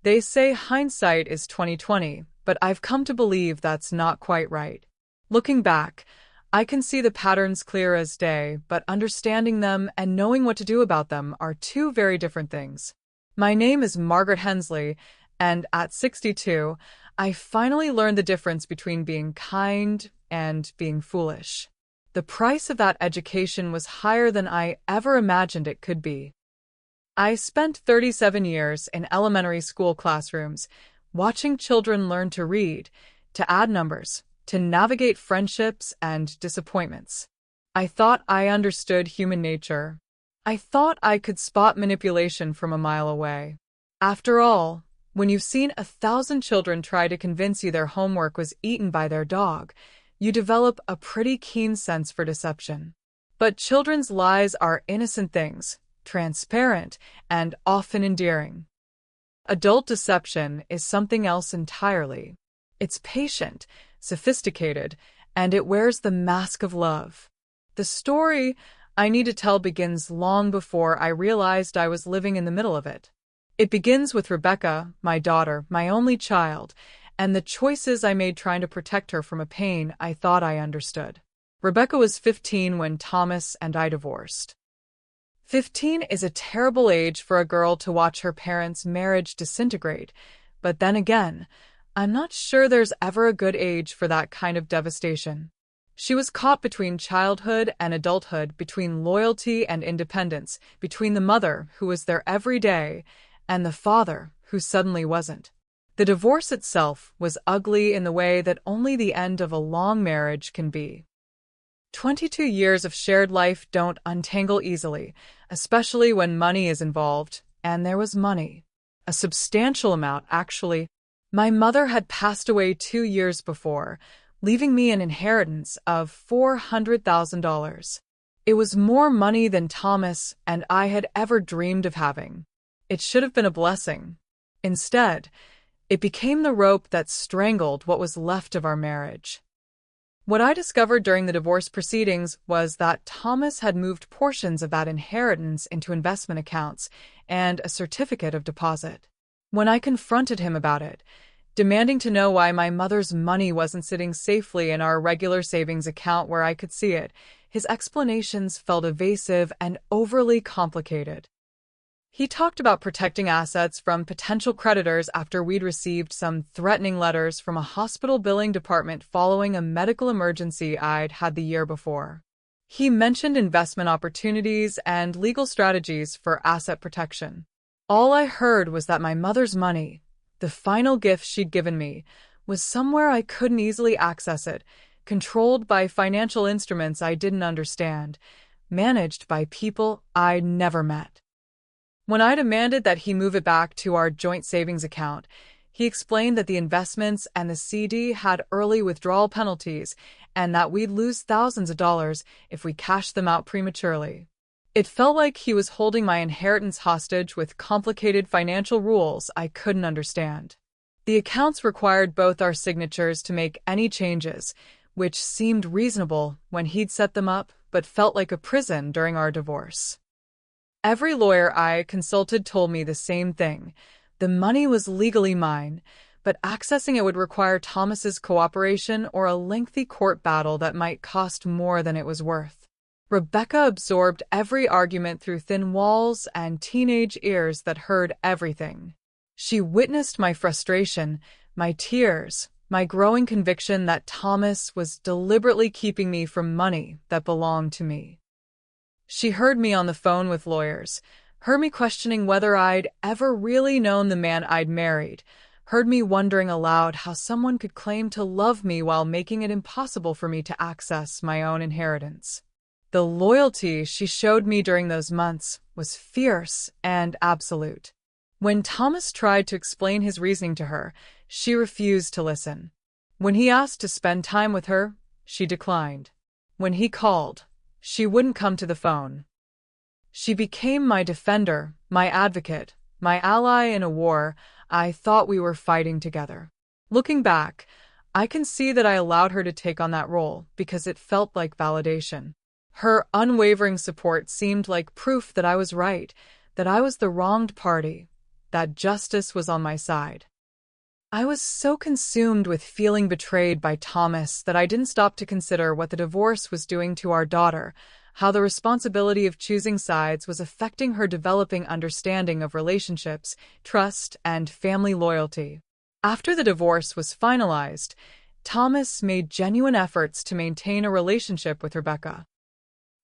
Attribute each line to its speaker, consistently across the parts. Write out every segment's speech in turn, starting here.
Speaker 1: They say hindsight is 20/20, but I've come to believe that's not quite right. Looking back, I can see the patterns clear as day, but understanding them and knowing what to do about them are two very different things. My name is Margaret Hensley, and at 62, I finally learned the difference between being kind and being foolish. The price of that education was higher than I ever imagined it could be. I spent 37 years in elementary school classrooms, watching children learn to read, to add numbers, to navigate friendships and disappointments. I thought I understood human nature. I thought I could spot manipulation from a mile away. After all, when you've seen 1,000 children try to convince you their homework was eaten by their dog, you develop a pretty keen sense for deception. But children's lies are innocent things, transparent, and often endearing. Adult deception is something else entirely. It's patient, sophisticated, and it wears the mask of love. The story I need to tell begins long before I realized I was living in the middle of it. It begins with Rebecca, my daughter, my only child, and the choices I made trying to protect her from a pain I thought I understood. Rebecca was 15 when Thomas and I divorced. 15 is a terrible age for a girl to watch her parents' marriage disintegrate, but then again, I'm not sure there's ever a good age for that kind of devastation. She was caught between childhood and adulthood, between loyalty and independence, between the mother, who was there every day, and the father, who suddenly wasn't. The divorce itself was ugly in the way that only the end of a long marriage can be. 22 years of shared life don't untangle easily, especially when money is involved, and there was money. A substantial amount, actually. My mother had passed away 2 years before, leaving me an inheritance of $400,000. It was more money than Thomas and I had ever dreamed of having. It should have been a blessing. Instead, it became the rope that strangled what was left of our marriage. What I discovered during the divorce proceedings was that Thomas had moved portions of that inheritance into investment accounts and a certificate of deposit. When I confronted him about it, demanding to know why my mother's money wasn't sitting safely in our regular savings account where I could see it, his explanations felt evasive and overly complicated. He talked about protecting assets from potential creditors after we'd received some threatening letters from a hospital billing department following a medical emergency I'd had the year before. He mentioned investment opportunities and legal strategies for asset protection. All I heard was that my mother's money, the final gift she'd given me, was somewhere I couldn't easily access it, controlled by financial instruments I didn't understand, managed by people I'd never met. When I demanded that he move it back to our joint savings account, he explained that the investments and the CD had early withdrawal penalties and that we'd lose thousands of dollars if we cashed them out prematurely. It felt like he was holding my inheritance hostage with complicated financial rules I couldn't understand. The accounts required both our signatures to make any changes, which seemed reasonable when he'd set them up, but felt like a prison during our divorce. Every lawyer I consulted told me the same thing. The money was legally mine, but accessing it would require Thomas's cooperation or a lengthy court battle that might cost more than it was worth. Rebecca absorbed every argument through thin walls and teenage ears that heard everything. She witnessed my frustration, my tears, my growing conviction that Thomas was deliberately keeping me from money that belonged to me. She heard me on the phone with lawyers, heard me questioning whether I'd ever really known the man I'd married, heard me wondering aloud how someone could claim to love me while making it impossible for me to access my own inheritance. The loyalty she showed me during those months was fierce and absolute. When Thomas tried to explain his reasoning to her, she refused to listen. When he asked to spend time with her, she declined. When he called, she wouldn't come to the phone. She became my defender, my advocate, my ally in a war I thought we were fighting together. Looking back, I can see that I allowed her to take on that role because it felt like validation. Her unwavering support seemed like proof that I was right, that I was the wronged party, that justice was on my side. I was so consumed with feeling betrayed by Thomas that I didn't stop to consider what the divorce was doing to our daughter, how the responsibility of choosing sides was affecting her developing understanding of relationships, trust, and family loyalty. After the divorce was finalized, Thomas made genuine efforts to maintain a relationship with Rebecca.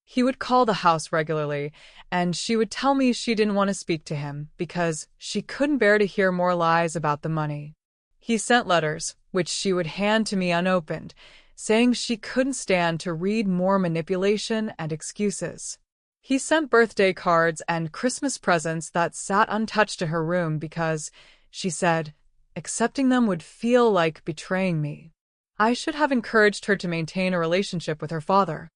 Speaker 1: He would call the house regularly, and she would tell me she didn't want to speak to him because she couldn't bear to hear more lies about the money. He sent letters, which she would hand to me unopened, saying she couldn't stand to read more manipulation and excuses. He sent birthday cards and Christmas presents that sat untouched to her room because, she said, accepting them would feel like betraying me. I should have encouraged her to maintain a relationship with her father.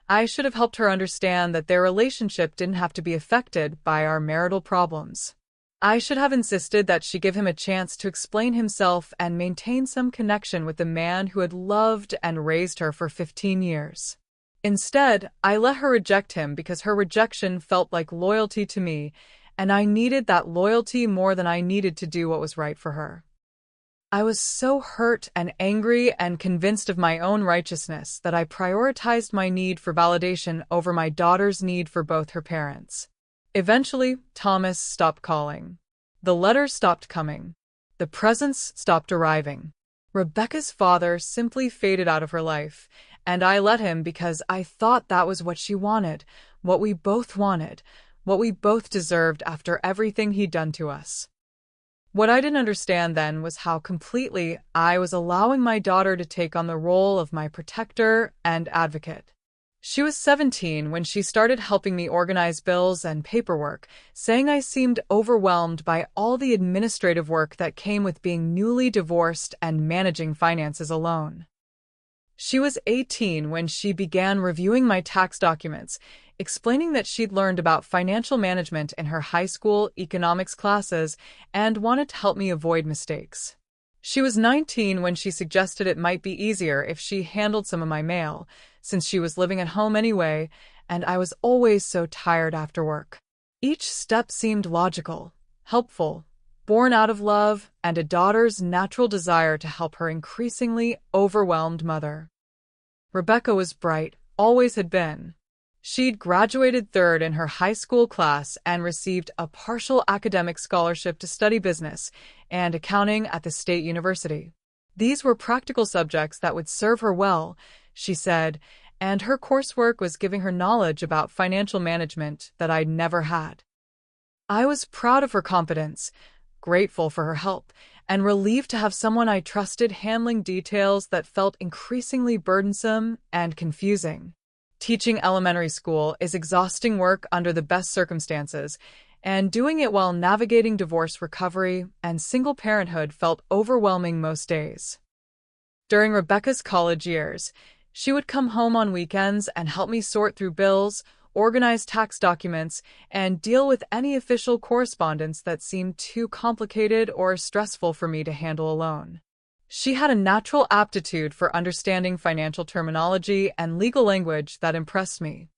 Speaker 1: I should have helped her understand that their relationship didn't have to be affected by our marital problems. I should have insisted that she give him a chance to explain himself and maintain some connection with the man who had loved and raised her for 15 years. Instead, I let her reject him because her rejection felt like loyalty to me, and I needed that loyalty more than I needed to do what was right for her. I was so hurt and angry and convinced of my own righteousness that I prioritized my need for validation over my daughter's need for both her parents. Eventually, Thomas stopped calling. The letters stopped coming. The presents stopped arriving. Rebecca's father simply faded out of her life, and I let him because I thought that was what she wanted, what we both deserved after everything he'd done to us. What I didn't understand then was how completely I was allowing my daughter to take on the role of my protector and advocate. She was 17 when she started helping me organize bills and paperwork, saying I seemed overwhelmed by all the administrative work that came with being newly divorced and managing finances alone. She was 18 when she began reviewing my tax documents, explaining that she'd learned about financial management in her high school economics classes and wanted to help me avoid mistakes. She was 19 when she suggested it might be easier if she handled some of my mail, since she was living at home anyway, and I was always so tired after work. Each step seemed logical, helpful, born out of love and a daughter's natural desire to help her increasingly overwhelmed mother. Rebecca was bright, always had been. She'd graduated third in her high school class and received a partial academic scholarship to study business and accounting at the state university. These were practical subjects that would serve her well, she said, and her coursework was giving her knowledge about financial management that I'd never had. I was proud of her competence, grateful for her help, and relieved to have someone I trusted handling details that felt increasingly burdensome and confusing. Teaching elementary school is exhausting work under the best circumstances, and doing it while navigating divorce recovery and single parenthood felt overwhelming most days. During Rebecca's college years, she would come home on weekends and help me sort through bills, organize tax documents, and deal with any official correspondence that seemed too complicated or stressful for me to handle alone. She had a natural aptitude for understanding financial terminology and legal language that impressed me.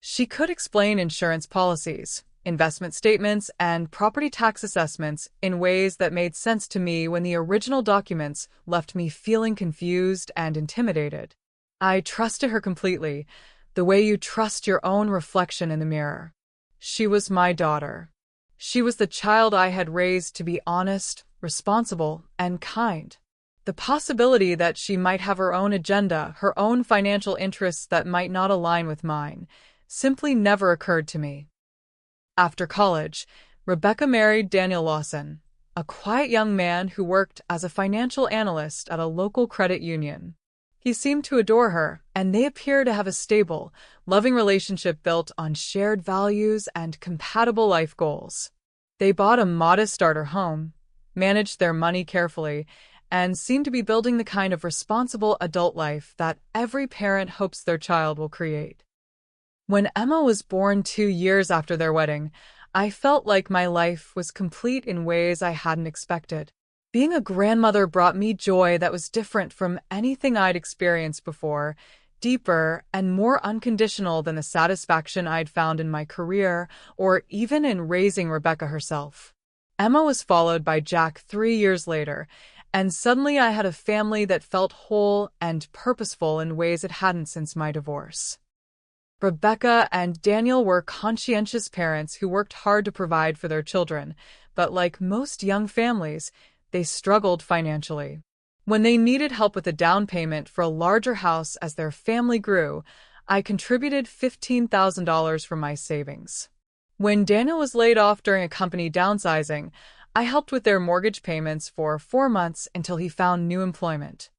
Speaker 1: She could explain insurance policies, investment statements, and property tax assessments in ways that made sense to me when the original documents left me feeling confused and intimidated. I trusted her completely, the way you trust your own reflection in the mirror. She was my daughter. She was the child I had raised to be honest, responsible, and kind. The possibility that she might have her own agenda, her own financial interests that might not align with mine, simply never occurred to me. After college, Rebecca married Daniel Lawson, a quiet young man who worked as a financial analyst at a local credit union. He seemed to adore her, and they appear to have a stable, loving relationship built on shared values and compatible life goals. They bought a modest starter home, managed their money carefully, and seem to be building the kind of responsible adult life that every parent hopes their child will create. When Emma was born 2 years after their wedding, I felt like my life was complete in ways I hadn't expected. Being a grandmother brought me joy that was different from anything I'd experienced before, deeper and more unconditional than the satisfaction I'd found in my career or even in raising Rebecca herself. Emma was followed by Jack 3 years later, and suddenly I had a family that felt whole and purposeful in ways it hadn't since my divorce. Rebecca and Daniel were conscientious parents who worked hard to provide for their children, but like most young families, they struggled financially. When they needed help with a down payment for a larger house as their family grew, I contributed $15,000 from my savings. When Daniel was laid off during a company downsizing, I helped with their mortgage payments for 4 months until he found new employment.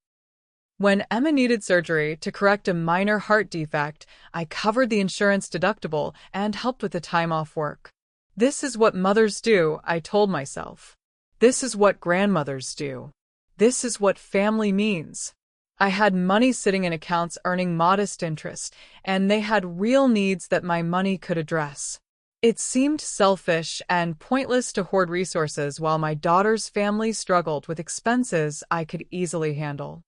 Speaker 1: When Emma needed surgery to correct a minor heart defect, I covered the insurance deductible and helped with the time off work. This is what mothers do, I told myself. This is what grandmothers do. This is what family means. I had money sitting in accounts earning modest interest, and they had real needs that my money could address. It seemed selfish and pointless to hoard resources while my daughter's family struggled with expenses I could easily handle.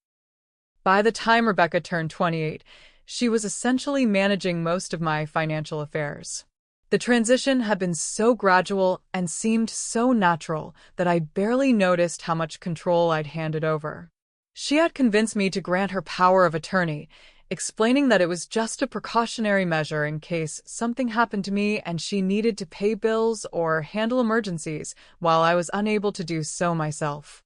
Speaker 1: By the time Rebecca turned 28, she was essentially managing most of my financial affairs. The transition had been so gradual and seemed so natural that I barely noticed how much control I'd handed over. She had convinced me to grant her power of attorney, explaining that it was just a precautionary measure in case something happened to me and she needed to pay bills or handle emergencies while I was unable to do so myself.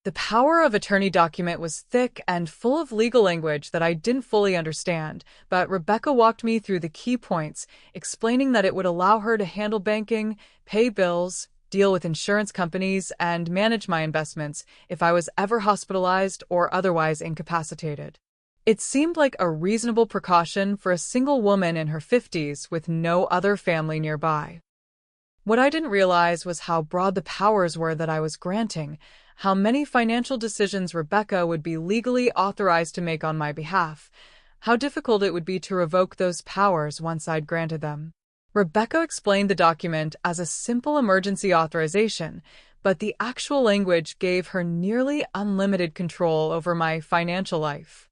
Speaker 1: The power of attorney document was thick and full of legal language that I didn't fully understand, but Rebecca walked me through the key points, explaining that it would allow her to handle banking, pay bills, deal with insurance companies, and manage my investments if I was ever hospitalized or otherwise incapacitated. It seemed like a reasonable precaution for a single woman in her 50s with no other family nearby. What I didn't realize was how broad the powers were that I was granting, how many financial decisions Rebecca would be legally authorized to make on my behalf, how difficult it would be to revoke those powers once I'd granted them. Rebecca explained the document as a simple emergency authorization, but the actual language gave her nearly unlimited control over my financial life.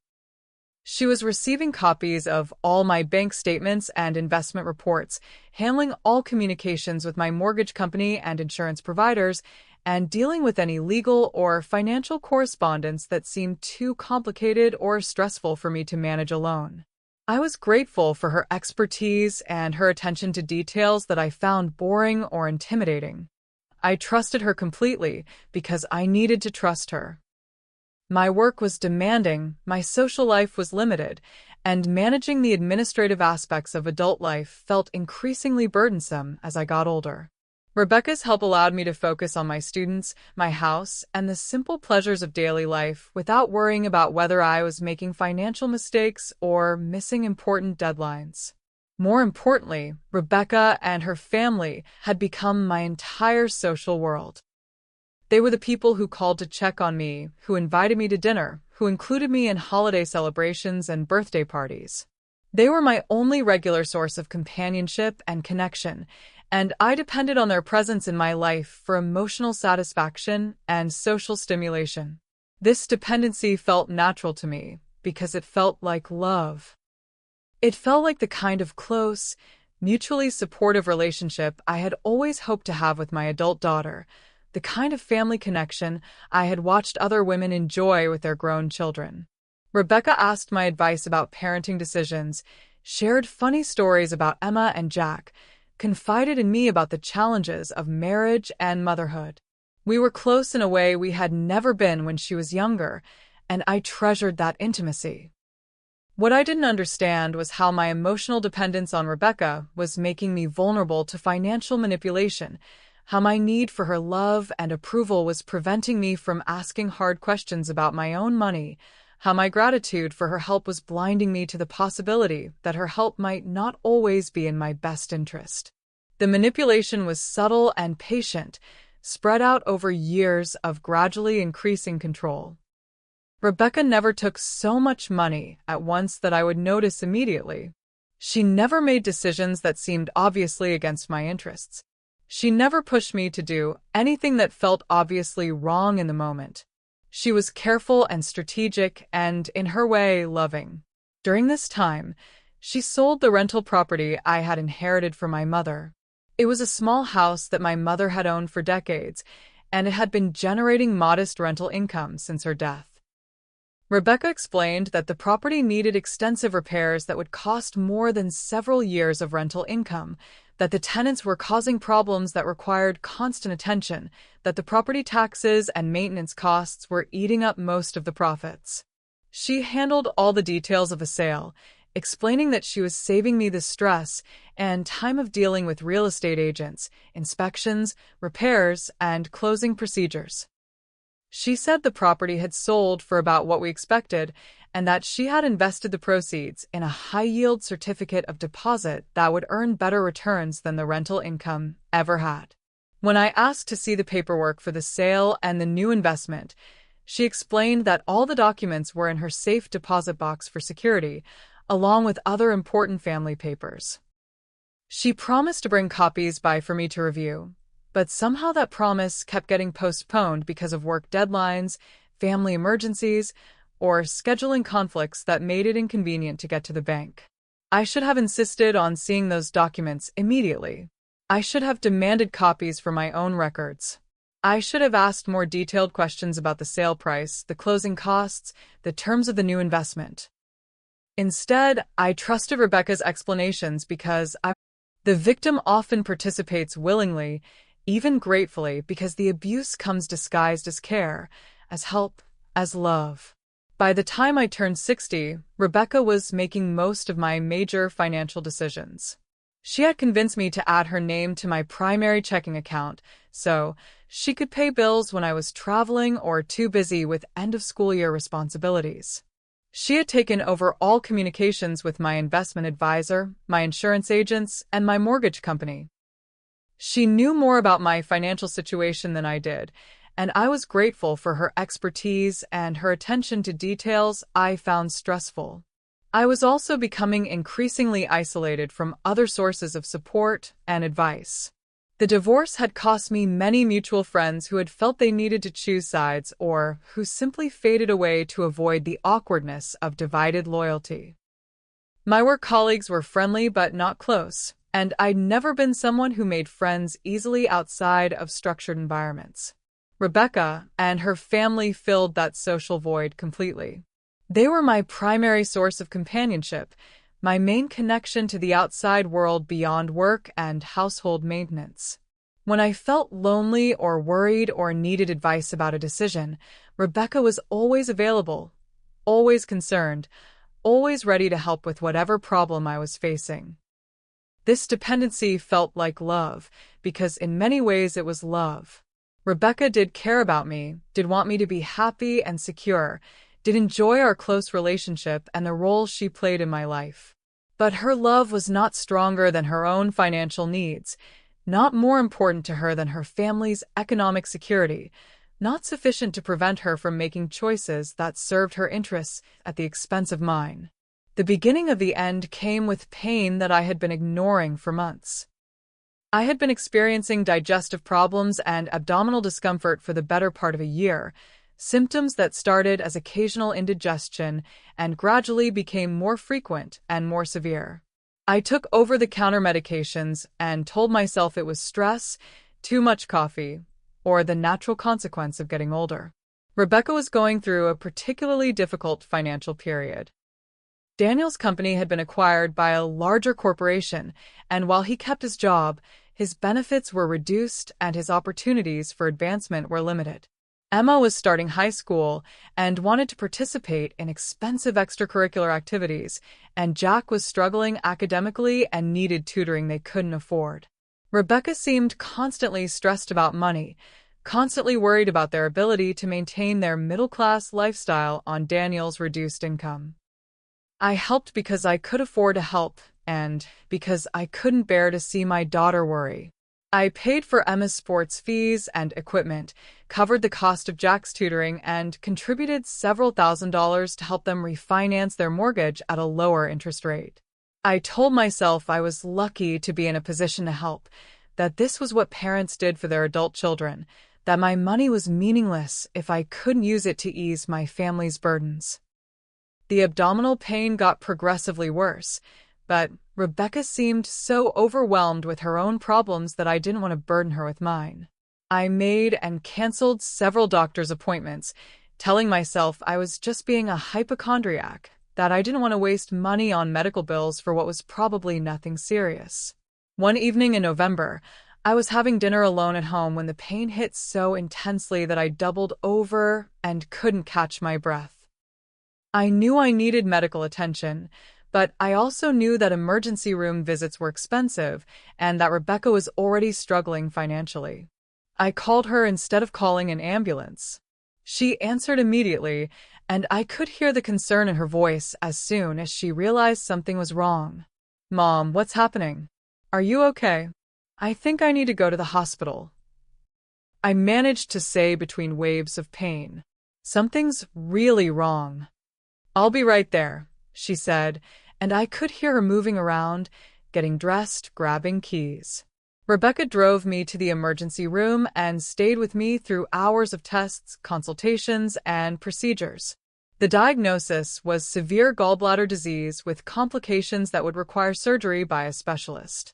Speaker 1: She was receiving copies of all my bank statements and investment reports, handling all communications with my mortgage company and insurance providers, and dealing with any legal or financial correspondence that seemed too complicated or stressful for me to manage alone. I was grateful for her expertise and her attention to details that I found boring or intimidating. I trusted her completely because I needed to trust her. My work was demanding, my social life was limited, and managing the administrative aspects of adult life felt increasingly burdensome as I got older. Rebecca's help allowed me to focus on my students, my house, and the simple pleasures of daily life without worrying about whether I was making financial mistakes or missing important deadlines. More importantly, Rebecca and her family had become my entire social world. They were the people who called to check on me, who invited me to dinner, who included me in holiday celebrations and birthday parties. They were my only regular source of companionship and connection, and I depended on their presence in my life for emotional satisfaction and social stimulation. This dependency felt natural to me because it felt like love. It felt like the kind of close, mutually supportive relationship I had always hoped to have with my adult daughter, the kind of family connection I had watched other women enjoy with their grown children. Rebecca asked my advice about parenting decisions, shared funny stories about Emma and Jack, confided in me about the challenges of marriage and motherhood. We were close in a way we had never been when she was younger, and I treasured that intimacy. What I didn't understand was how my emotional dependence on Rebecca was making me vulnerable to financial manipulation, how my need for her love and approval was preventing me from asking hard questions about my own money, how my gratitude for her help was blinding me to the possibility that her help might not always be in my best interest. The manipulation was subtle and patient, spread out over years of gradually increasing control. Rebecca never took so much money at once that I would notice immediately. She never made decisions that seemed obviously against my interests. She never pushed me to do anything that felt obviously wrong in the moment. She was careful and strategic and, in her way, loving. During this time, she sold the rental property I had inherited from my mother. It was a small house that my mother had owned for decades, and it had been generating modest rental income since her death. Rebecca explained that the property needed extensive repairs that would cost more than several years of rental income, that the tenants were causing problems that required constant attention, that the property taxes and maintenance costs were eating up most of the profits. She handled all the details of a sale, explaining that she was saving me the stress and time of dealing with real estate agents, inspections, repairs, and closing procedures. She said the property had sold for about what we expected, and that she had invested the proceeds in a high-yield certificate of deposit that would earn better returns than the rental income ever had. When I asked to see the paperwork for the sale and the new investment, she explained that all the documents were in her safe deposit box for security, along with other important family papers. She promised to bring copies by for me to review, but somehow that promise kept getting postponed because of work deadlines, family emergencies, or scheduling conflicts that made it inconvenient to get to the bank. I should have insisted on seeing those documents immediately. I should have demanded copies for my own records. I should have asked more detailed questions about the sale price, the closing costs, the terms of the new investment. Instead, I trusted Rebecca's explanations because the victim often participates willingly, even gratefully, because the abuse comes disguised as care, as help, as love. By the time I turned 60, Rebecca was making most of my major financial decisions. She had convinced me to add her name to my primary checking account, so she could pay bills when I was traveling or too busy with end-of-school-year responsibilities. She had taken over all communications with my investment advisor, my insurance agents, and my mortgage company. She knew more about my financial situation than I did, and I was grateful for her expertise and her attention to details I found stressful. I was also becoming increasingly isolated from other sources of support and advice. The divorce had cost me many mutual friends who had felt they needed to choose sides or who simply faded away to avoid the awkwardness of divided loyalty. My work colleagues were friendly but not close, and I'd never been someone who made friends easily outside of structured environments. Rebecca and her family filled that social void completely. They were my primary source of companionship, my main connection to the outside world beyond work and household maintenance. When I felt lonely or worried or needed advice about a decision, Rebecca was always available, always concerned, always ready to help with whatever problem I was facing. This dependency felt like love, because in many ways it was love. Rebecca did care about me, did want me to be happy and secure, did enjoy our close relationship and the role she played in my life. But her love was not stronger than her own financial needs, not more important to her than her family's economic security, not sufficient to prevent her from making choices that served her interests at the expense of mine. The beginning of the end came with pain that I had been ignoring for months. I had been experiencing digestive problems and abdominal discomfort for the better part of a year, symptoms that started as occasional indigestion and gradually became more frequent and more severe. I took over-the-counter medications and told myself it was stress, too much coffee, or the natural consequence of getting older. Rebecca was going through a particularly difficult financial period. Daniel's company had been acquired by a larger corporation, and while he kept his job, his benefits were reduced and his opportunities for advancement were limited. Emma was starting high school and wanted to participate in expensive extracurricular activities, and Jack was struggling academically and needed tutoring they couldn't afford. Rebecca seemed constantly stressed about money, constantly worried about their ability to maintain their middle-class lifestyle on Daniel's reduced income. I helped because I could afford to help, and because I couldn't bear to see my daughter worry. I paid for Emma's sports fees and equipment, covered the cost of Jack's tutoring, and contributed several $1,000s to help them refinance their mortgage at a lower interest rate. I told myself I was lucky to be in a position to help, that this was what parents did for their adult children, that my money was meaningless if I couldn't use it to ease my family's burdens. The abdominal pain got progressively worse, But Rebecca seemed so overwhelmed with her own problems that I didn't want to burden her with mine. I made and canceled several doctor's appointments, telling myself I was just being a hypochondriac, that I didn't want to waste money on medical bills for what was probably nothing serious. One evening in November, I was having dinner alone at home when the pain hit so intensely that I doubled over and couldn't catch my breath. I knew I needed medical attention, but I also knew that emergency room visits were expensive and that Rebecca was already struggling financially. I called her instead of calling an ambulance. She answered immediately, and I could hear the concern in her voice as soon as she realized something was wrong. "Mom, what's happening? Are you okay? I think I need to go to the hospital," I managed to say between waves of pain. "Something's really wrong." "I'll be right there," she said, and I could hear her moving around, getting dressed, grabbing keys. Rebecca drove me to the emergency room and stayed with me through hours of tests, consultations, and procedures. The diagnosis was severe gallbladder disease with complications that would require surgery by a specialist.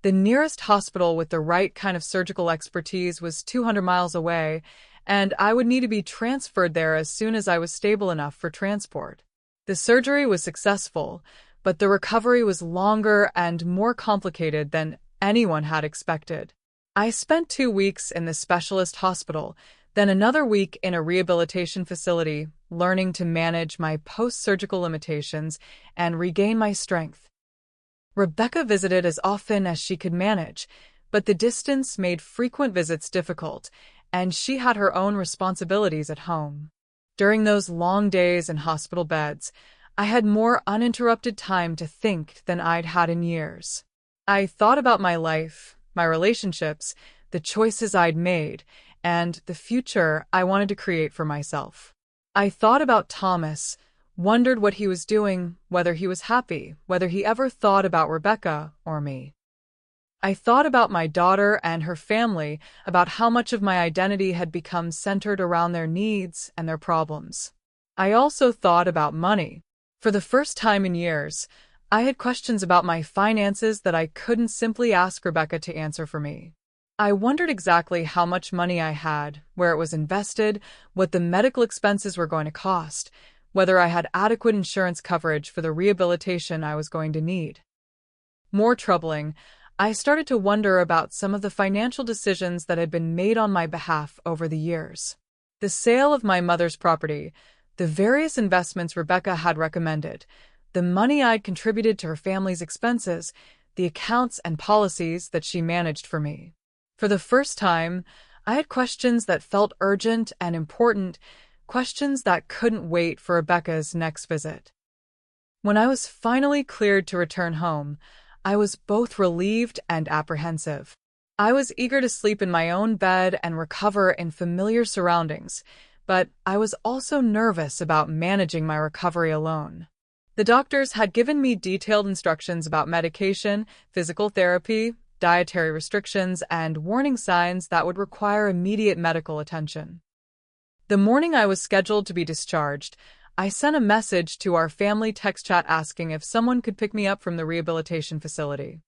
Speaker 1: The nearest hospital with the right kind of surgical expertise was 200 miles away, and I would need to be transferred there as soon as I was stable enough for transport. The surgery was successful, but the recovery was longer and more complicated than anyone had expected. I spent 2 weeks in the specialist hospital, then another week in a rehabilitation facility, learning to manage my post-surgical limitations and regain my strength. Rebecca visited as often as she could manage, but the distance made frequent visits difficult, and she had her own responsibilities at home. During those long days in hospital beds, I had more uninterrupted time to think than I'd had in years. I thought about my life, my relationships, the choices I'd made, and the future I wanted to create for myself. I thought about Thomas, wondered what he was doing, whether he was happy, whether he ever thought about Rebecca or me. I thought about my daughter and her family, about how much of my identity had become centered around their needs and their problems. I also thought about money. For the first time in years, I had questions about my finances that I couldn't simply ask Rebecca to answer for me. I wondered exactly how much money I had, where it was invested, what the medical expenses were going to cost, whether I had adequate insurance coverage for the rehabilitation I was going to need. More troubling, I started to wonder about some of the financial decisions that had been made on my behalf over the years. The sale of my mother's property, the various investments Rebecca had recommended, the money I'd contributed to her family's expenses, the accounts and policies that she managed for me. For the first time, I had questions that felt urgent and important, questions that couldn't wait for Rebecca's next visit. When I was finally cleared to return home, I was both relieved and apprehensive. I was eager to sleep in my own bed and recover in familiar surroundings, but I was also nervous about managing my recovery alone. The doctors had given me detailed instructions about medication, physical therapy, dietary restrictions, and warning signs that would require immediate medical attention. The morning I was scheduled to be discharged, I sent a message to our family text chat asking if someone could pick me up from the rehabilitation facility.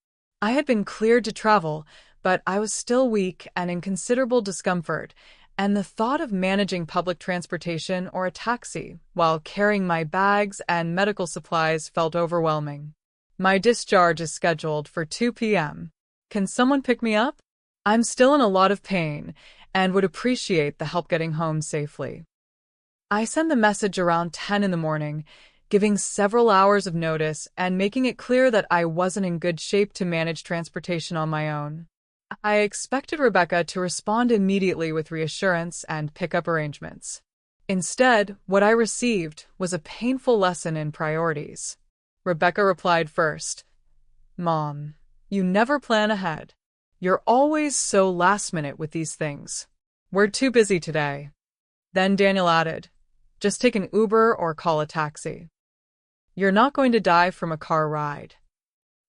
Speaker 1: I had been cleared to travel, but I was still weak and in considerable discomfort, and the thought of managing public transportation or a taxi while carrying my bags and medical supplies felt overwhelming. "My discharge is scheduled for 2 p.m. Can someone pick me up? I'm still in a lot of pain and would appreciate the help getting home safely." I sent the message around 10 in the morning, giving several hours of notice and making it clear that I wasn't in good shape to manage transportation on my own. I expected Rebecca to respond immediately with reassurance and pickup arrangements. Instead, what I received was a painful lesson in priorities. Rebecca replied first, "Mom, you never plan ahead. You're always so last minute with these things. We're too busy today." Then Daniel added, "Just take an Uber or call a taxi. You're not going to die from a car ride."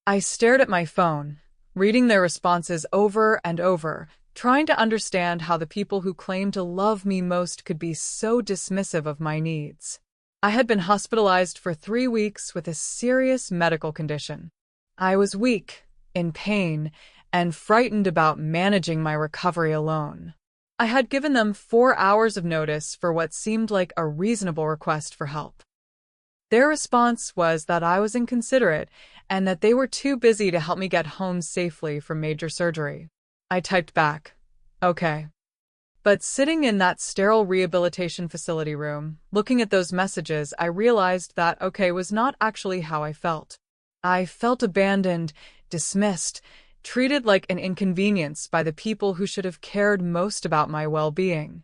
Speaker 1: I stared at my phone, reading their responses over and over, trying to understand how the people who claimed to love me most could be so dismissive of my needs. I had been hospitalized for 3 weeks with a serious medical condition. I was weak, in pain, and frightened about managing my recovery alone. I had given them 4 hours of notice for what seemed like a reasonable request for help. Their response was that I was inconsiderate and that they were too busy to help me get home safely from major surgery. I typed back, "Okay." But sitting in that sterile rehabilitation facility room, looking at those messages, I realized that okay was not actually how I felt. I felt abandoned, dismissed, treated like an inconvenience by the people who should have cared most about my well-being.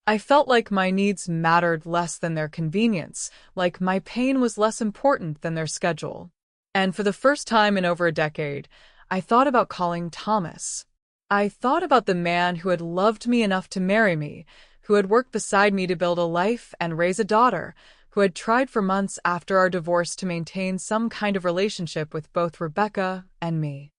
Speaker 1: I felt like my needs mattered less than their convenience, like my pain was less important than their schedule. And for the first time in over a decade, I thought about calling Thomas. I thought about the man who had loved me enough to marry me, who had worked beside me to build a life and raise a daughter, who had tried for months after our divorce to maintain some kind of relationship with both Rebecca and me.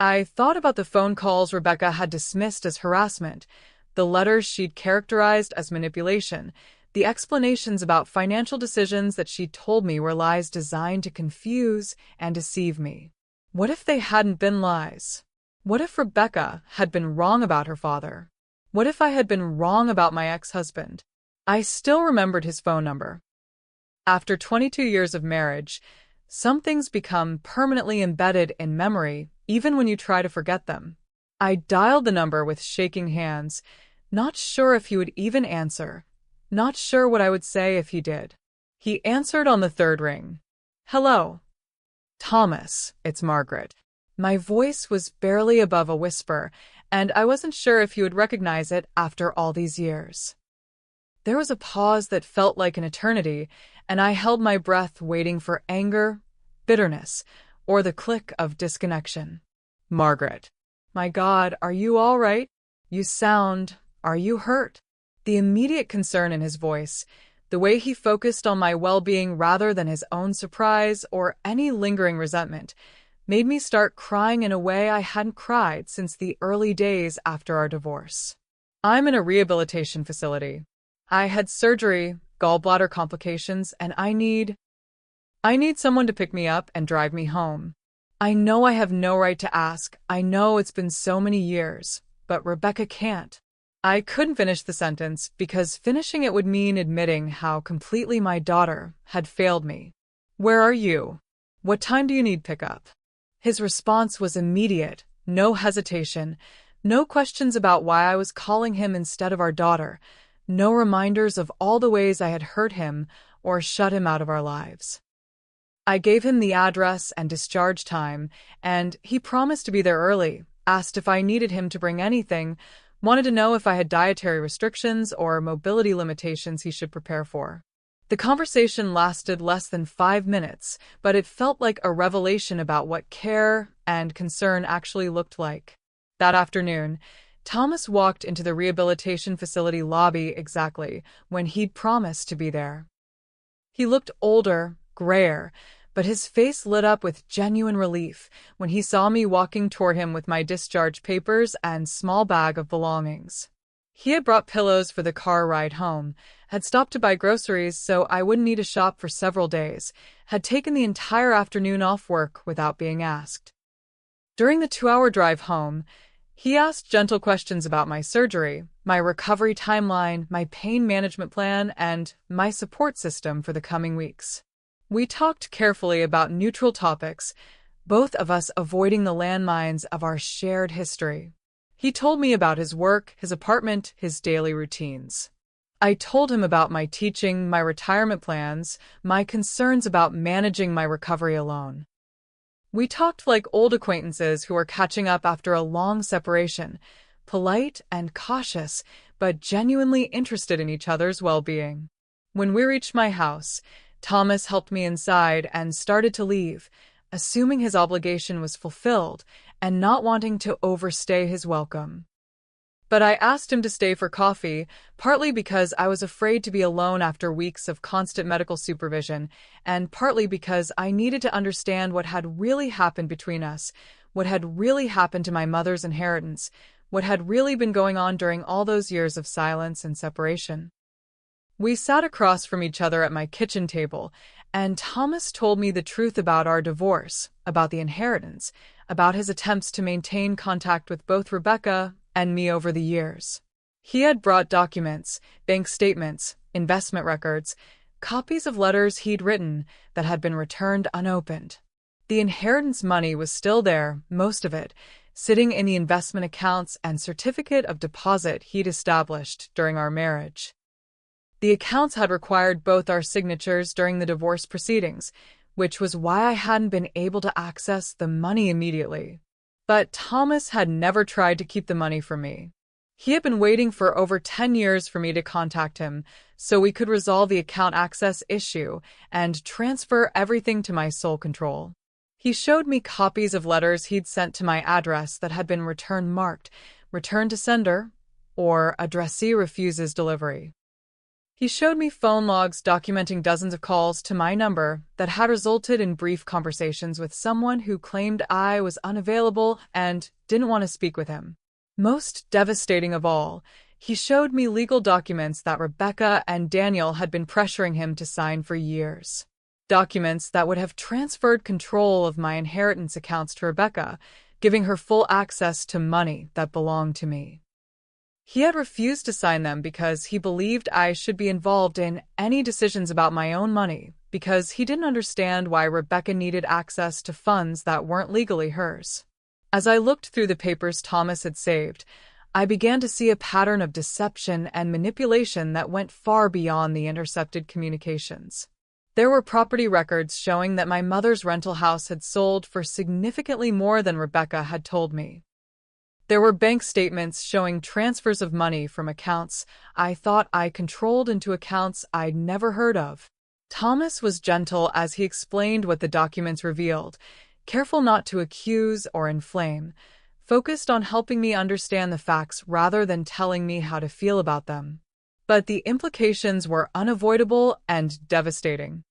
Speaker 1: I thought about the phone calls Rebecca had dismissed as harassment, the letters she'd characterized as manipulation, the explanations about financial decisions that she'd told me were lies designed to confuse and deceive me. What if they hadn't been lies? What if Rebecca had been wrong about her father? What if I had been wrong about my ex-husband? I still remembered his phone number. After 22 years of marriage, some things become permanently embedded in memory, even when you try to forget them. I dialed the number with shaking hands, not sure if he would even answer, not sure what I would say if he did. He answered on the third ring. "Hello. Thomas, it's Margaret." My voice was barely above a whisper, and I wasn't sure if he would recognize it after all these years. There was a pause that felt like an eternity, and I held my breath waiting for anger, bitterness, or the click of disconnection. "Margaret. My God, are you all right? Are you hurt?" The immediate concern in his voice, the way he focused on my well-being rather than his own surprise or any lingering resentment, made me start crying in a way I hadn't cried since the early days after our divorce. I'm in a rehabilitation facility. I had surgery, gallbladder complications, and I need someone to pick me up and drive me home. I know I have no right to ask. I know it's been so many years, but Rebecca can't. I couldn't finish the sentence because finishing it would mean admitting how completely my daughter had failed me. "Where are you? What time do you need pickup?" His response was immediate, no hesitation, no questions about why I was calling him instead of our daughter, no reminders of all the ways I had hurt him or shut him out of our lives. I gave him the address and discharge time, and he promised to be there early, asked if I needed him to bring anything, wanted to know if I had dietary restrictions or mobility limitations he should prepare for. The conversation lasted less than 5 minutes, but it felt like a revelation about what care and concern actually looked like. That afternoon, Thomas walked into the rehabilitation facility lobby exactly when he'd promised to be there. He looked older, grayer, but his face lit up with genuine relief when he saw me walking toward him with my discharge papers and small bag of belongings. He had brought pillows for the car ride home, had stopped to buy groceries so I wouldn't need to shop for several days, had taken the entire afternoon off work without being asked. During the 2-hour drive home, he asked gentle questions about my surgery, my recovery timeline, my pain management plan, and my support system for the coming weeks. We talked carefully about neutral topics, both of us avoiding the landmines of our shared history. He told me about his work, his apartment, his daily routines. I told him about my teaching, my retirement plans, my concerns about managing my recovery alone. We talked like old acquaintances who were catching up after a long separation, polite and cautious, but genuinely interested in each other's well-being. When we reached my house, Thomas helped me inside and started to leave, assuming his obligation was fulfilled and not wanting to overstay his welcome. But I asked him to stay for coffee, partly because I was afraid to be alone after weeks of constant medical supervision, and partly because I needed to understand what had really happened between us, what had really happened to my mother's inheritance, what had really been going on during all those years of silence and separation. We sat across from each other at my kitchen table, and Thomas told me the truth about our divorce, about the inheritance, about his attempts to maintain contact with both Rebecca and me over the years. He had brought documents, bank statements, investment records, copies of letters he'd written that had been returned unopened. The inheritance money was still there, most of it, sitting in the investment accounts and certificate of deposit he'd established during our marriage. The accounts had required both our signatures during the divorce proceedings, which was why I hadn't been able to access the money immediately. But Thomas had never tried to keep the money from me. He had been waiting for over 10 years for me to contact him so we could resolve the account access issue and transfer everything to my sole control. He showed me copies of letters he'd sent to my address that had been return marked, "Return to sender," or "Addressee refuses delivery." He showed me phone logs documenting dozens of calls to my number that had resulted in brief conversations with someone who claimed I was unavailable and didn't want to speak with him. Most devastating of all, he showed me legal documents that Rebecca and Daniel had been pressuring him to sign for years. Documents that would have transferred control of my inheritance accounts to Rebecca, giving her full access to money that belonged to me. He had refused to sign them because he believed I should be involved in any decisions about my own money, because he didn't understand why Rebecca needed access to funds that weren't legally hers. As I looked through the papers Thomas had saved, I began to see a pattern of deception and manipulation that went far beyond the intercepted communications. There were property records showing that my mother's rental house had sold for significantly more than Rebecca had told me. There were bank statements showing transfers of money from accounts I thought I controlled into accounts I'd never heard of. Thomas was gentle as he explained what the documents revealed, careful not to accuse or inflame, focused on helping me understand the facts rather than telling me how to feel about them. But the implications were unavoidable and devastating.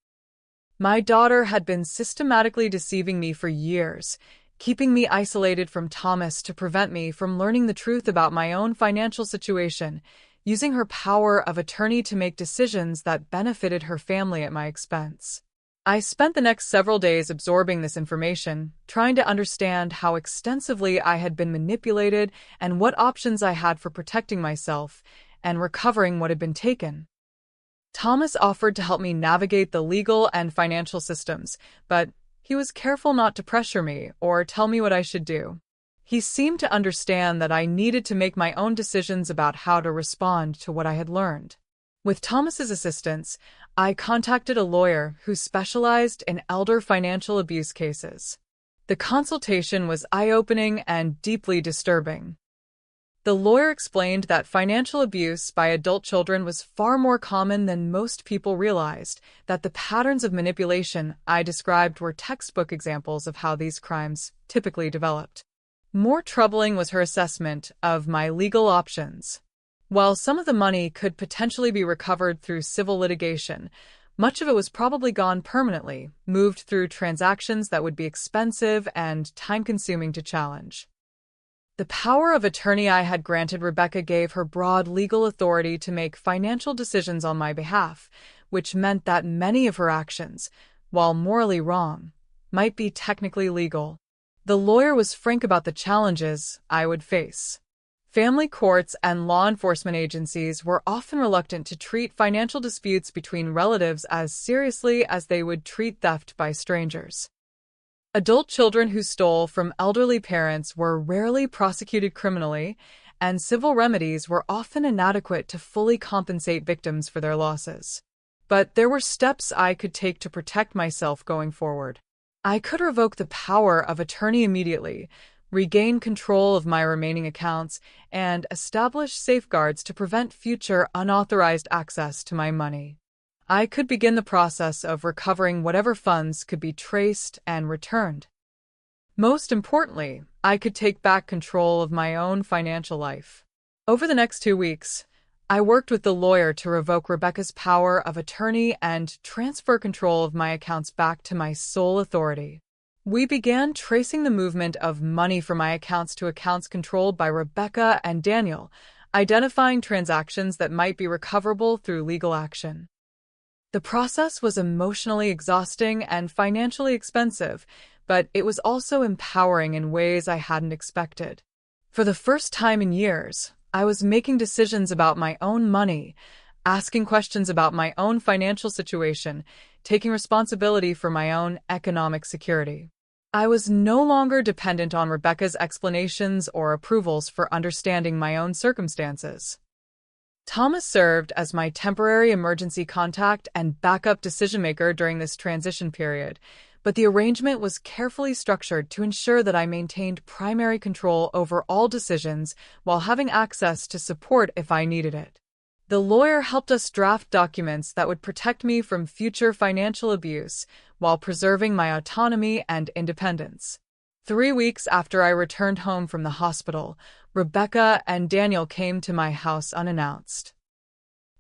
Speaker 1: My daughter had been systematically deceiving me for years, keeping me isolated from Thomas to prevent me from learning the truth about my own financial situation, using her power of attorney to make decisions that benefited her family at my expense. I spent the next several days absorbing this information, trying to understand how extensively I had been manipulated and what options I had for protecting myself and recovering what had been taken. Thomas offered to help me navigate the legal and financial systems, but he was careful not to pressure me or tell me what I should do. He seemed to understand that I needed to make my own decisions about how to respond to what I had learned. With Thomas's assistance, I contacted a lawyer who specialized in elder financial abuse cases. The consultation was eye-opening and deeply disturbing. The lawyer explained that financial abuse by adult children was far more common than most people realized, that the patterns of manipulation I described were textbook examples of how these crimes typically developed. More troubling was her assessment of my legal options. While some of the money could potentially be recovered through civil litigation, much of it was probably gone permanently, moved through transactions that would be expensive and time-consuming to challenge. The power of attorney I had granted Rebecca gave her broad legal authority to make financial decisions on my behalf, which meant that many of her actions, while morally wrong, might be technically legal. The lawyer was frank about the challenges I would face. Family courts and law enforcement agencies were often reluctant to treat financial disputes between relatives as seriously as they would treat theft by strangers. Adult children who stole from elderly parents were rarely prosecuted criminally, and civil remedies were often inadequate to fully compensate victims for their losses. But there were steps I could take to protect myself going forward. I could revoke the power of attorney immediately, regain control of my remaining accounts, and establish safeguards to prevent future unauthorized access to my money. I could begin the process of recovering whatever funds could be traced and returned. Most importantly, I could take back control of my own financial life. Over the next 2 weeks, I worked with the lawyer to revoke Rebecca's power of attorney and transfer control of my accounts back to my sole authority. We began tracing the movement of money from my accounts to accounts controlled by Rebecca and Daniel, identifying transactions that might be recoverable through legal action. The process was emotionally exhausting and financially expensive, but it was also empowering in ways I hadn't expected. For the first time in years, I was making decisions about my own money, asking questions about my own financial situation, taking responsibility for my own economic security. I was no longer dependent on Rebecca's explanations or approvals for understanding my own circumstances. Thomas served as my temporary emergency contact and backup decision-maker during this transition period, but the arrangement was carefully structured to ensure that I maintained primary control over all decisions while having access to support if I needed it. The lawyer helped us draft documents that would protect me from future financial abuse while preserving my autonomy and independence. 3 weeks after I returned home from the hospital, Rebecca and Daniel came to my house unannounced.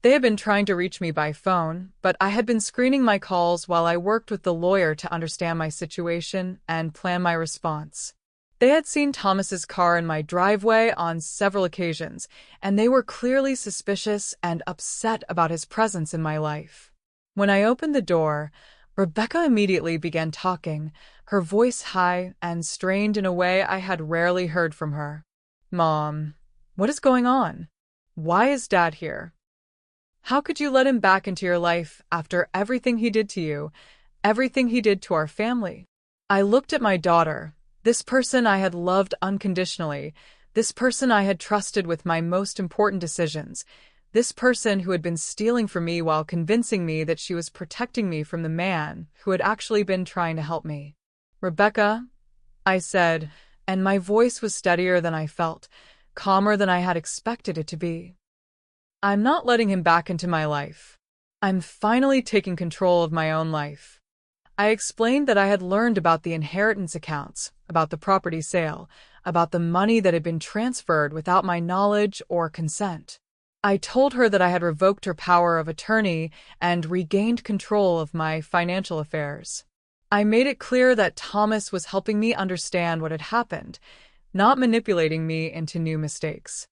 Speaker 1: They had been trying to reach me by phone, but I had been screening my calls while I worked with the lawyer to understand my situation and plan my response. They had seen Thomas's car in my driveway on several occasions, and they were clearly suspicious and upset about his presence in my life. When I opened the door, Rebecca immediately began talking, her voice high and strained in a way I had rarely heard from her. "Mom, what is going on? Why is Dad here? How could you let him back into your life after everything he did to you, everything he did to our family?" I looked at my daughter, this person I had loved unconditionally, this person I had trusted with my most important decisions, this person who had been stealing from me while convincing me that she was protecting me from the man who had actually been trying to help me. "Rebecca," I said, and my voice was steadier than I felt, calmer than I had expected it to be. "I'm not letting him back into my life. I'm finally taking control of my own life." I explained that I had learned about the inheritance accounts, about the property sale, about the money that had been transferred without my knowledge or consent. I told her that I had revoked her power of attorney and regained control of my financial affairs. I made it clear that Thomas was helping me understand what had happened, not manipulating me into new mistakes.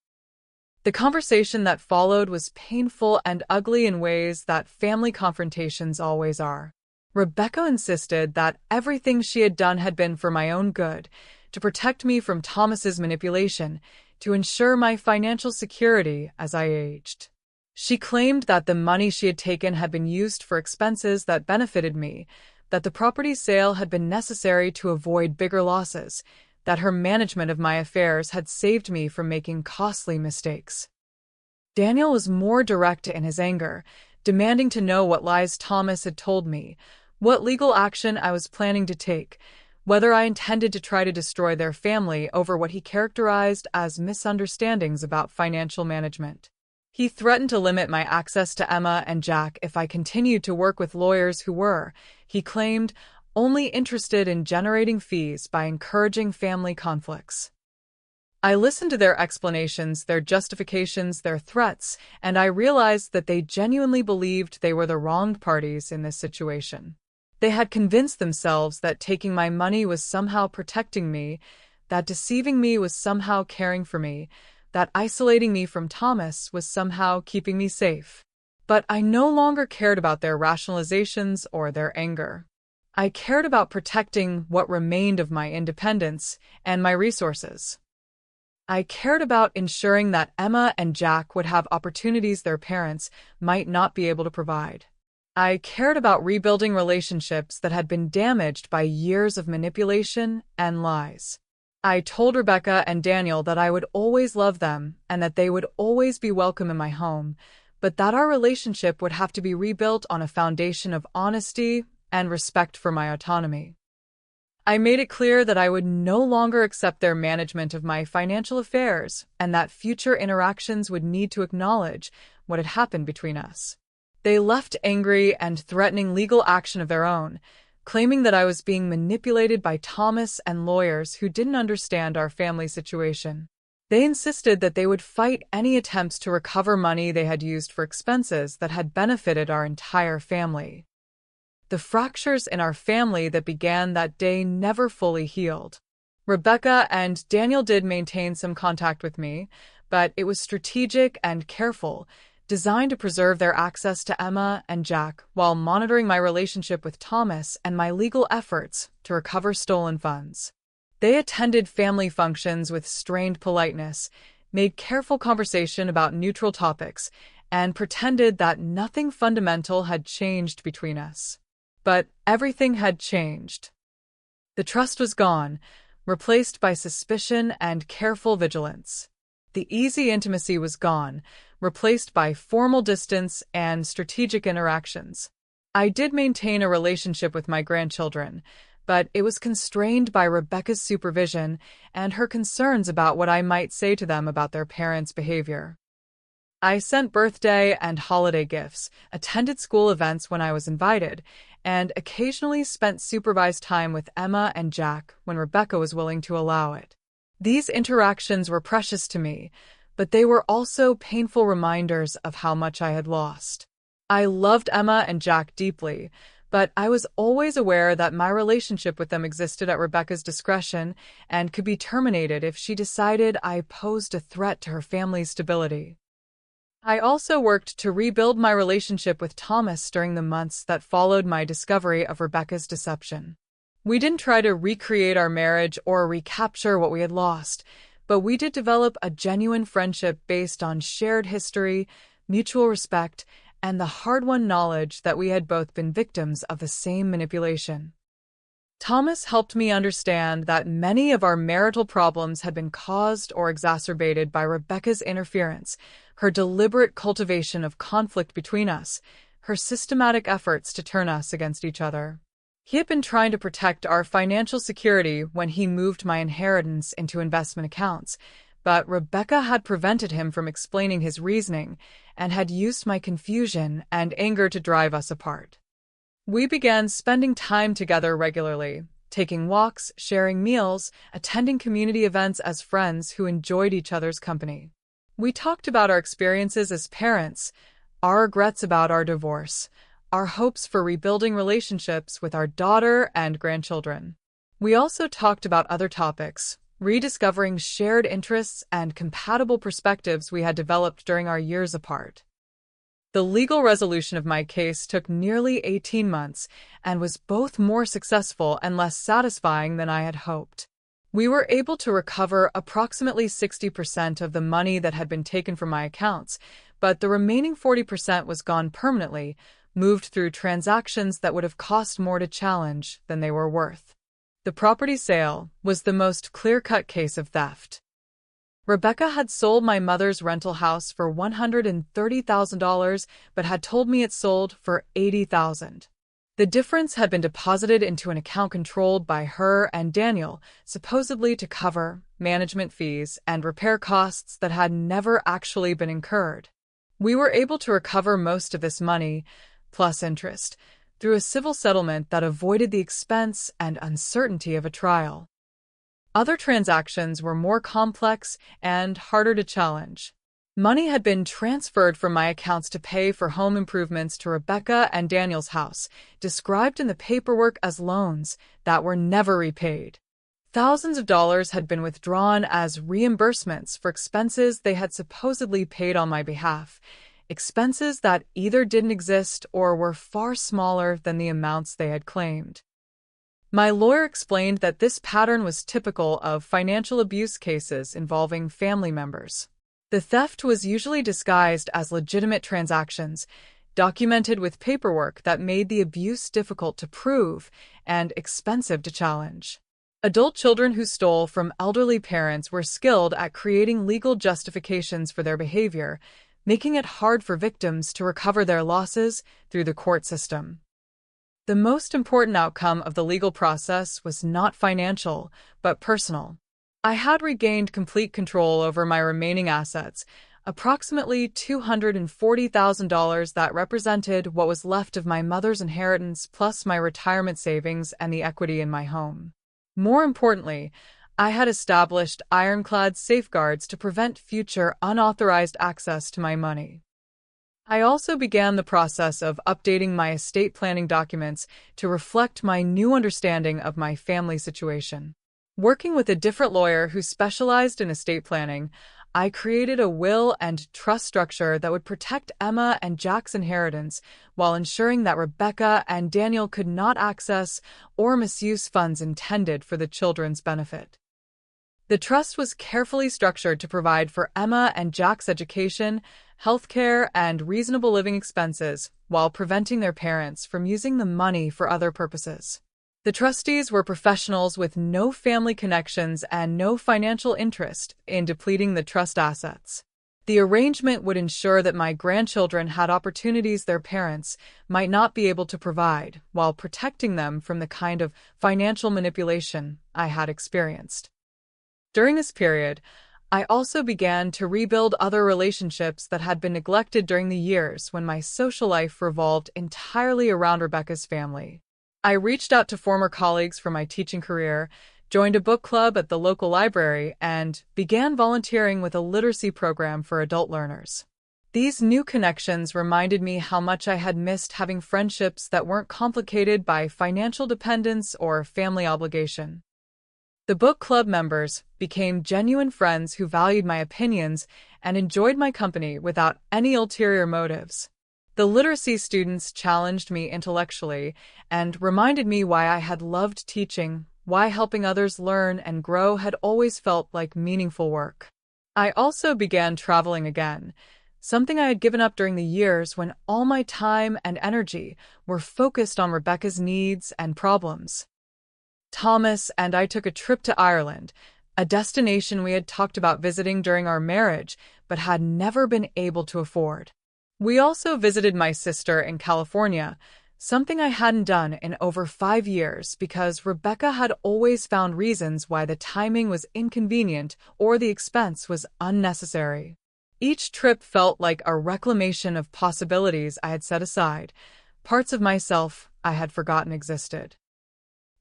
Speaker 1: The conversation that followed was painful and ugly in ways that family confrontations always are. Rebecca insisted that everything she had done had been for my own good, to protect me from Thomas's manipulation, to ensure my financial security as I aged. She claimed that the money she had taken had been used for expenses that benefited me, that the property sale had been necessary to avoid bigger losses, that her management of my affairs had saved me from making costly mistakes. Daniel was more direct in his anger, demanding to know what lies Thomas had told me, what legal action I was planning to take, whether I intended to try to destroy their family over what he characterized as misunderstandings about financial management. He threatened to limit my access to Emma and Jack if I continued to work with lawyers who were, he claimed, only interested in generating fees by encouraging family conflicts. I listened to their explanations, their justifications, their threats, and I realized that they genuinely believed they were the wronged parties in this situation. They had convinced themselves that taking my money was somehow protecting me, that deceiving me was somehow caring for me, that isolating me from Thomas was somehow keeping me safe. But I no longer cared about their rationalizations or their anger. I cared about protecting what remained of my independence and my resources. I cared about ensuring that Emma and Jack would have opportunities their parents might not be able to provide. I cared about rebuilding relationships that had been damaged by years of manipulation and lies. I told Rebecca and Daniel that I would always love them and that they would always be welcome in my home, but that our relationship would have to be rebuilt on a foundation of honesty and respect for my autonomy. I made it clear that I would no longer accept their management of my financial affairs and that future interactions would need to acknowledge what had happened between us. They left angry and threatening legal action of their own, claiming that I was being manipulated by Thomas and lawyers who didn't understand our family situation. They insisted that they would fight any attempts to recover money they had used for expenses that had benefited our entire family. The fractures in our family that began that day never fully healed. Rebecca and Daniel did maintain some contact with me, but it was strategic and careful, designed to preserve their access to Emma and Jack while monitoring my relationship with Thomas and my legal efforts to recover stolen funds. They attended family functions with strained politeness, made careful conversation about neutral topics, and pretended that nothing fundamental had changed between us. But everything had changed. The trust was gone, replaced by suspicion and careful vigilance. The easy intimacy was gone, replaced by formal distance and strategic interactions. I did maintain a relationship with my grandchildren, but it was constrained by Rebecca's supervision and her concerns about what I might say to them about their parents' behavior. I sent birthday and holiday gifts, attended school events when I was invited, and occasionally spent supervised time with Emma and Jack when Rebecca was willing to allow it. These interactions were precious to me, but they were also painful reminders of how much I had lost. I loved Emma and Jack deeply, but I was always aware that my relationship with them existed at Rebecca's discretion and could be terminated if she decided I posed a threat to her family's stability. I also worked to rebuild my relationship with Thomas during the months that followed my discovery of Rebecca's deception. We didn't try to recreate our marriage or recapture what we had lost, but we did develop a genuine friendship based on shared history, mutual respect, and the hard-won knowledge that we had both been victims of the same manipulation. Thomas helped me understand that many of our marital problems had been caused or exacerbated by Rebecca's interference, her deliberate cultivation of conflict between us, her systematic efforts to turn us against each other. He had been trying to protect our financial security when he moved my inheritance into investment accounts, but Rebecca had prevented him from explaining his reasoning and had used my confusion and anger to drive us apart. We began spending time together regularly, taking walks, sharing meals, attending community events as friends who enjoyed each other's company. We talked about our experiences as parents, our regrets about our divorce, our hopes for rebuilding relationships with our daughter and grandchildren. We also talked about other topics, rediscovering shared interests and compatible perspectives we had developed during our years apart. The legal resolution of my case took nearly 18 months and was both more successful and less satisfying than I had hoped. We were able to recover approximately 60% of the money that had been taken from my accounts, but the remaining 40% was gone permanently, moved through transactions that would have cost more to challenge than they were worth. The property sale was the most clear-cut case of theft. Rebecca had sold my mother's rental house for $130,000, but had told me it sold for $80,000. The difference had been deposited into an account controlled by her and Daniel, supposedly to cover management fees and repair costs that had never actually been incurred. We were able to recover most of this money, plus interest, through a civil settlement that avoided the expense and uncertainty of a trial. Other transactions were more complex and harder to challenge. Money had been transferred from my accounts to pay for home improvements to Rebecca and Daniel's house, described in the paperwork as loans that were never repaid. Thousands of dollars had been withdrawn as reimbursements for expenses they had supposedly paid on my behalf, expenses that either didn't exist or were far smaller than the amounts they had claimed. My lawyer explained that this pattern was typical of financial abuse cases involving family members. The theft was usually disguised as legitimate transactions, documented with paperwork that made the abuse difficult to prove and expensive to challenge. Adult children who stole from elderly parents were skilled at creating legal justifications for their behavior, making it hard for victims to recover their losses through the court system. The most important outcome of the legal process was not financial, but personal. I had regained complete control over my remaining assets, approximately $240,000 that represented what was left of my mother's inheritance plus my retirement savings and the equity in my home. More importantly, I had established ironclad safeguards to prevent future unauthorized access to my money. I also began the process of updating my estate planning documents to reflect my new understanding of my family situation. Working with a different lawyer who specialized in estate planning, I created a will and trust structure that would protect Emma and Jack's inheritance while ensuring that Rebecca and Daniel could not access or misuse funds intended for the children's benefit. The trust was carefully structured to provide for Emma and Jack's education, healthcare, and reasonable living expenses while preventing their parents from using the money for other purposes. The trustees were professionals with no family connections and no financial interest in depleting the trust assets. The arrangement would ensure that my grandchildren had opportunities their parents might not be able to provide, while protecting them from the kind of financial manipulation I had experienced. During this period, I also began to rebuild other relationships that had been neglected during the years when my social life revolved entirely around Rebecca's family. I reached out to former colleagues from my teaching career, joined a book club at the local library, and began volunteering with a literacy program for adult learners. These new connections reminded me how much I had missed having friendships that weren't complicated by financial dependence or family obligation. The book club members became genuine friends who valued my opinions and enjoyed my company without any ulterior motives. The literacy students challenged me intellectually and reminded me why I had loved teaching, why helping others learn and grow had always felt like meaningful work. I also began traveling again, something I had given up during the years when all my time and energy were focused on Rebecca's needs and problems. Thomas and I took a trip to Ireland, a destination we had talked about visiting during our marriage but had never been able to afford. We also visited my sister in California, something I hadn't done in over 5 years because Rebecca had always found reasons why the timing was inconvenient or the expense was unnecessary. Each trip felt like a reclamation of possibilities I had set aside, parts of myself I had forgotten existed.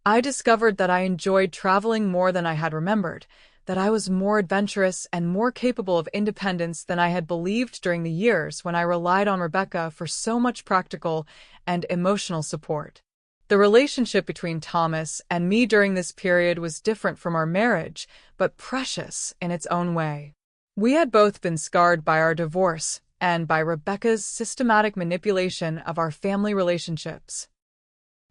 Speaker 1: I discovered that I enjoyed traveling more than I had remembered, that I was more adventurous and more capable of independence than I had believed during the years when I relied on Rebecca for so much practical and emotional support. The relationship between Thomas and me during this period was different from our marriage, but precious in its own way. We had both been scarred by our divorce and by Rebecca's systematic manipulation of our family relationships.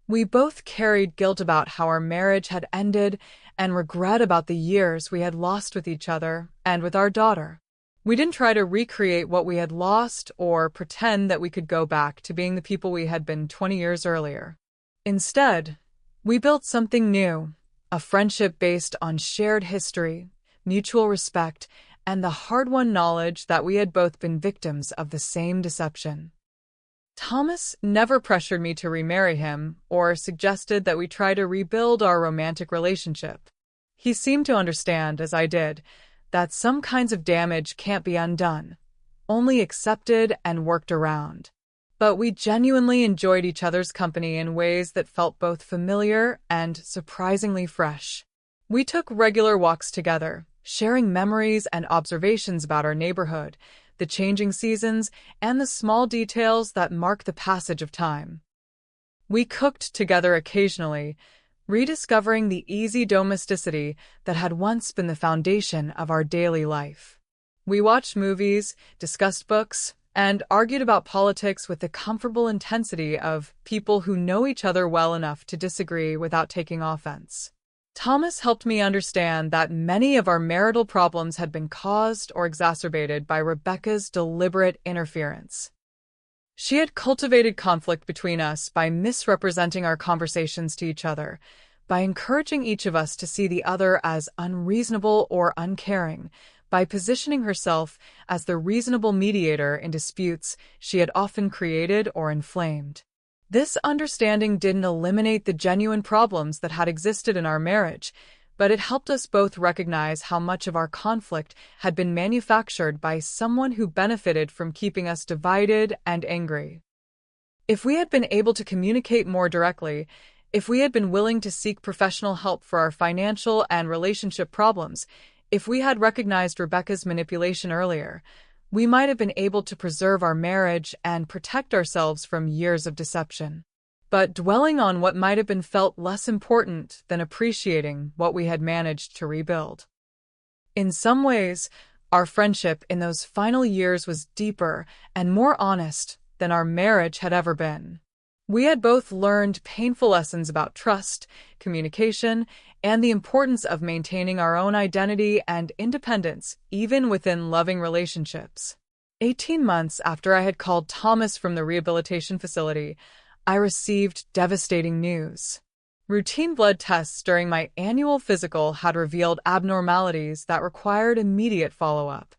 Speaker 1: We both carried guilt about how our marriage had ended and regret about the years we had lost with each other and with our daughter. We didn't try to recreate what we had lost or pretend that we could go back to being the people we had been 20 years earlier. Instead, we built something new, a friendship based on shared history, mutual respect, and the hard-won knowledge that we had both been victims of the same deception. Thomas never pressured me to remarry him or suggested that we try to rebuild our romantic relationship. He seemed to understand, as I did, that some kinds of damage can't be undone, only accepted and worked around. But we genuinely enjoyed each other's company in ways that felt both familiar and surprisingly fresh. We took regular walks together, sharing memories and observations about our neighborhood, the changing seasons, and the small details that mark the passage of time. We cooked together occasionally, rediscovering the easy domesticity that had once been the foundation of our daily life. We watched movies, discussed books, and argued about politics with the comfortable intensity of people who know each other well enough to disagree without taking offense. Thomas helped me understand that many of our marital problems had been caused or exacerbated by Rebecca's deliberate interference. She had cultivated conflict between us by misrepresenting our conversations to each other, by encouraging each of us to see the other as unreasonable or uncaring, by positioning herself as the reasonable mediator in disputes she had often created or inflamed. This understanding didn't eliminate the genuine problems that had existed in our marriage, but it helped us both recognize how much of our conflict had been manufactured by someone who benefited from keeping us divided and angry. If we had been able to communicate more directly, if we had been willing to seek professional help for our financial and relationship problems, if we had recognized Rebecca's manipulation earlier, we might have been able to preserve our marriage and protect ourselves from years of deception. But dwelling on what might have been felt less important than appreciating what we had managed to rebuild. In some ways, Our friendship in those final years was deeper and more honest than our marriage had ever been. We had both learned painful lessons about trust, communication, and the importance of maintaining our own identity and independence, even within loving relationships. 18 months after I had called Thomas from the rehabilitation facility, I received devastating news. Routine blood tests during my annual physical had revealed abnormalities that required immediate follow-up.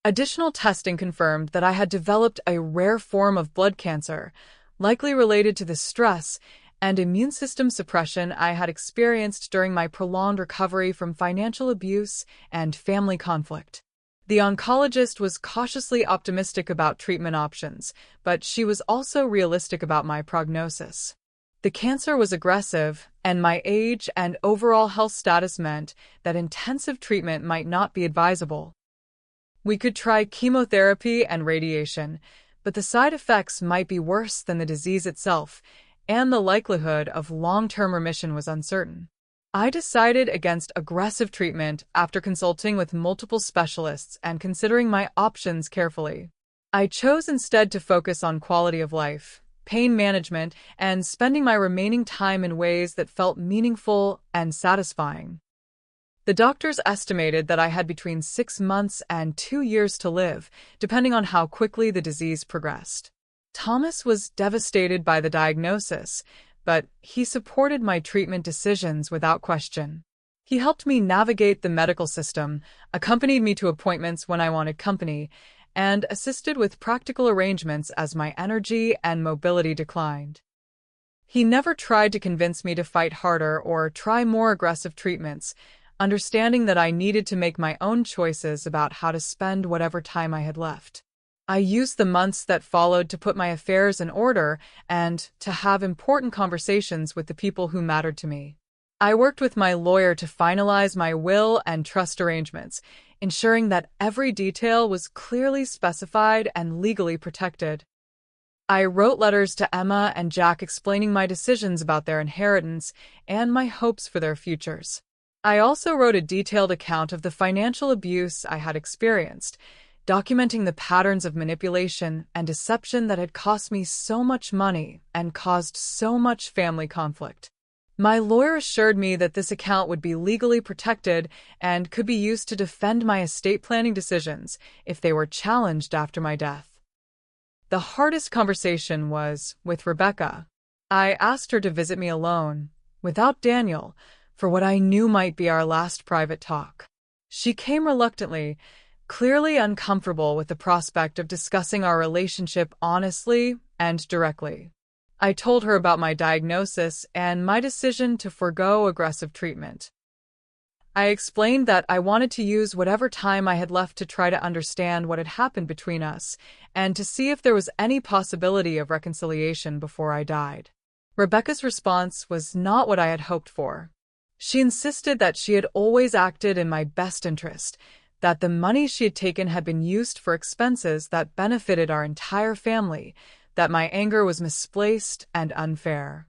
Speaker 1: Additional testing confirmed that I had developed a rare form of blood cancer, likely related to the stress and immune system suppression I had experienced during my prolonged recovery from financial abuse and family conflict. The oncologist was cautiously optimistic about treatment options, but she was also realistic about my prognosis. The cancer was aggressive, and my age and overall health status meant that intensive treatment might not be advisable. We could try chemotherapy and radiation, but the side effects might be worse than the disease itself, and the likelihood of long-term remission was uncertain. I decided against aggressive treatment after consulting with multiple specialists and considering my options carefully. I chose instead to focus on quality of life, pain management, and spending my remaining time in ways that felt meaningful and satisfying. The doctors estimated that I had between 6 months and 2 years to live, depending on how quickly the disease progressed. Thomas was devastated by the diagnosis, but he supported my treatment decisions without question. He helped me navigate the medical system, accompanied me to appointments when I wanted company, and assisted with practical arrangements as my energy and mobility declined. He never tried to convince me to fight harder or try more aggressive treatments, understanding that I needed to make my own choices about how to spend whatever time I had left. I used the months that followed to put my affairs in order and to have important conversations with the people who mattered to me. I worked with my lawyer to finalize my will and trust arrangements, ensuring that every detail was clearly specified and legally protected. I wrote letters to Emma and Jack explaining my decisions about their inheritance and my hopes for their futures. I also wrote a detailed account of the financial abuse I had experienced, documenting the patterns of manipulation and deception that had cost me so much money and caused so much family conflict. My lawyer assured me that this account would be legally protected and could be used to defend my estate planning decisions if they were challenged after my death. The hardest conversation was with Rebecca. I asked her to visit me alone, without Daniel, for what I knew might be our last private talk. She came reluctantly, clearly uncomfortable with the prospect of discussing our relationship honestly and directly. I told her about my diagnosis and my decision to forego aggressive treatment. I explained that I wanted to use whatever time I had left to try to understand what had happened between us and to see if there was any possibility of reconciliation before I died. Rebecca's response was not what I had hoped for. She insisted that she had always acted in my best interest, that the money she had taken had been used for expenses that benefited our entire family, that my anger was misplaced and unfair.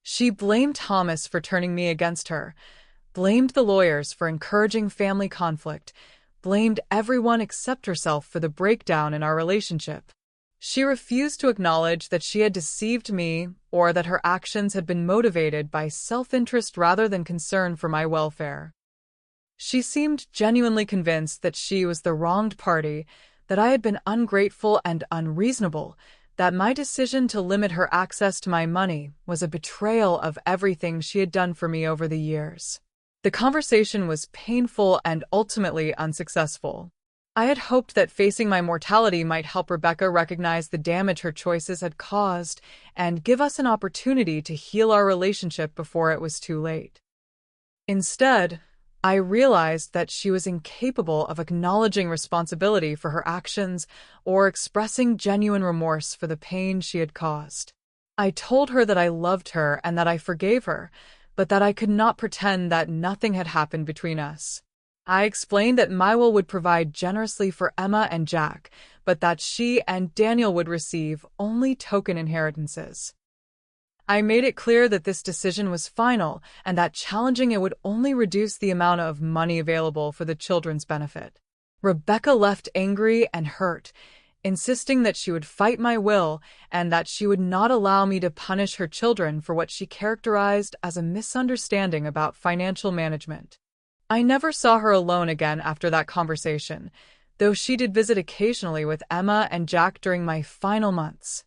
Speaker 1: She blamed Thomas for turning me against her, blamed the lawyers for encouraging family conflict, blamed everyone except herself for the breakdown in our relationship. She refused to acknowledge that she had deceived me or that her actions had been motivated by self-interest rather than concern for my welfare. She seemed genuinely convinced that she was the wronged party, that I had been ungrateful and unreasonable, that my decision to limit her access to my money was a betrayal of everything she had done for me over the years. The conversation was painful and ultimately unsuccessful. I had hoped that facing my mortality might help Rebecca recognize the damage her choices had caused and give us an opportunity to heal our relationship before it was too late. Instead, I realized that she was incapable of acknowledging responsibility for her actions or expressing genuine remorse for the pain she had caused. I told her that I loved her and that I forgave her, but that I could not pretend that nothing had happened between us. I explained that my will would provide generously for Emma and Jack, but that she and Daniel would receive only token inheritances. I made it clear that this decision was final and that challenging it would only reduce the amount of money available for the children's benefit. Rebecca left angry and hurt, insisting that she would fight my will and that she would not allow me to punish her children for what she characterized as a misunderstanding about financial management. I never saw her alone again after that conversation, though she did visit occasionally with Emma and Jack during my final months.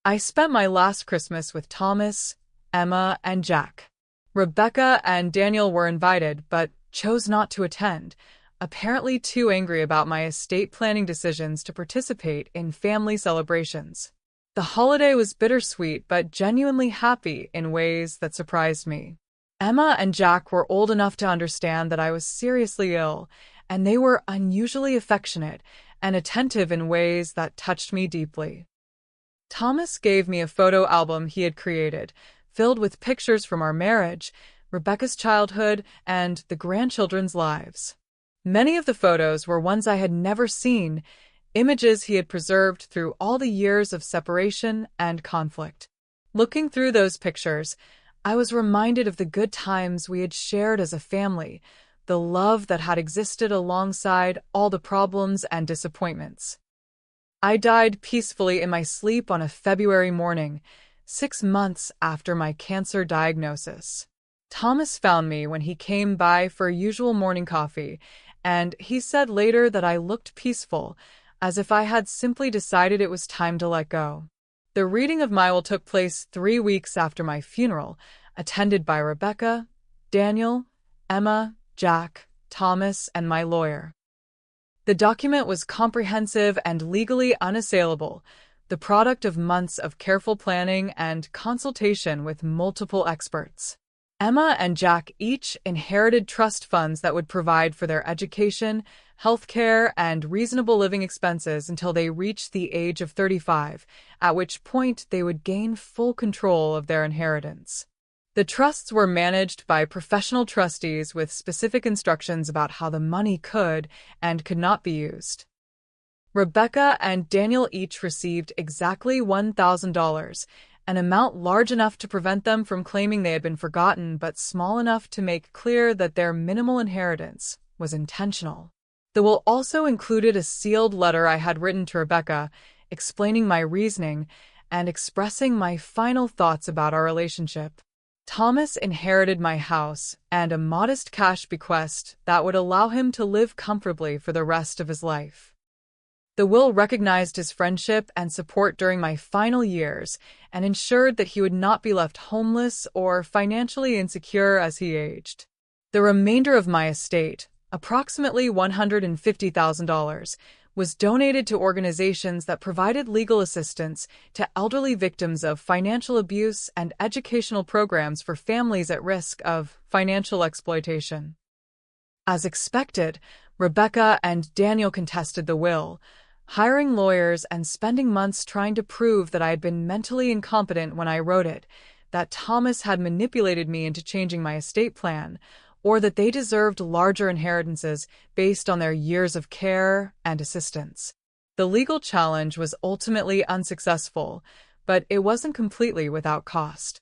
Speaker 1: I spent my last Christmas with Thomas, Emma, and Jack. Rebecca and Daniel were invited, but chose not to attend, apparently too angry about my estate planning decisions to participate in family celebrations. The holiday was bittersweet but genuinely happy in ways that surprised me. Emma and Jack were old enough to understand that I was seriously ill, and they were unusually affectionate and attentive in ways that touched me deeply. Thomas gave me a photo album he had created, filled with pictures from our marriage, Rebecca's childhood, and the grandchildren's lives. Many of the photos were ones I had never seen, images he had preserved through all the years of separation and conflict. Looking through those pictures, I was reminded of the good times we had shared as a family, the love that had existed alongside all the problems and disappointments. I died peacefully in my sleep on a February morning, 6 months after my cancer diagnosis. Thomas found me when he came by for usual morning coffee, and he said later that I looked peaceful, as if I had simply decided it was time to let go. The reading of my will took place 3 weeks after my funeral, attended by Rebecca, Daniel, Emma, Jack, Thomas, and my lawyer. The document was comprehensive and legally unassailable, the product of months of careful planning and consultation with multiple experts. Emma and Jack each inherited trust funds that would provide for their education, health care, and reasonable living expenses until they reached the age of 35, at which point they would gain full control of their inheritance. The trusts were managed by professional trustees with specific instructions about how the money could and could not be used. Rebecca and Daniel each received exactly $1,000, an amount large enough to prevent them from claiming they had been forgotten, but small enough to make clear that their minimal inheritance was intentional. The will also included a sealed letter I had written to Rebecca, explaining my reasoning and expressing my final thoughts about our relationship. Thomas inherited my house and a modest cash bequest that would allow him to live comfortably for the rest of his life. The will recognized his friendship and support during my final years and ensured that he would not be left homeless or financially insecure as he aged. The remainder of my estate, approximately $150,000, was donated to organizations that provided legal assistance to elderly victims of financial abuse and educational programs for families at risk of financial exploitation. As expected, Rebecca and Daniel contested the will, hiring lawyers and spending months trying to prove that I had been mentally incompetent when I wrote it, that Thomas had manipulated me into changing my estate plan, or that they deserved larger inheritances based on their years of care and assistance. The legal challenge was ultimately unsuccessful, but it wasn't completely without cost.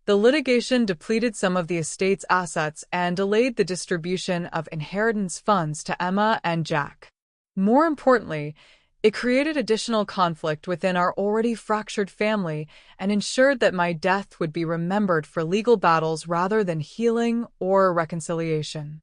Speaker 1: The litigation depleted some of the estate's assets and delayed the distribution of inheritance funds to Emma and Jack. More importantly, it created additional conflict within our already fractured family and ensured that my death would be remembered for legal battles rather than healing or reconciliation.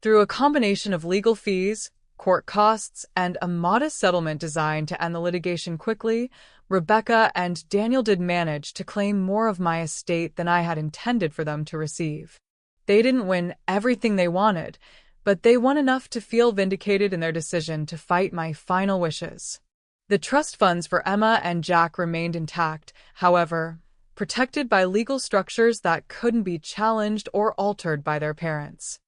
Speaker 1: Through a combination of legal fees, court costs, and a modest settlement designed to end the litigation quickly, Rebecca and Daniel did manage to claim more of my estate than I had intended for them to receive. They didn't win everything they wanted, but they won enough to feel vindicated in their decision to fight my final wishes. The trust funds for Emma and Jack remained intact, however, protected by legal structures that couldn't be challenged or altered by their parents.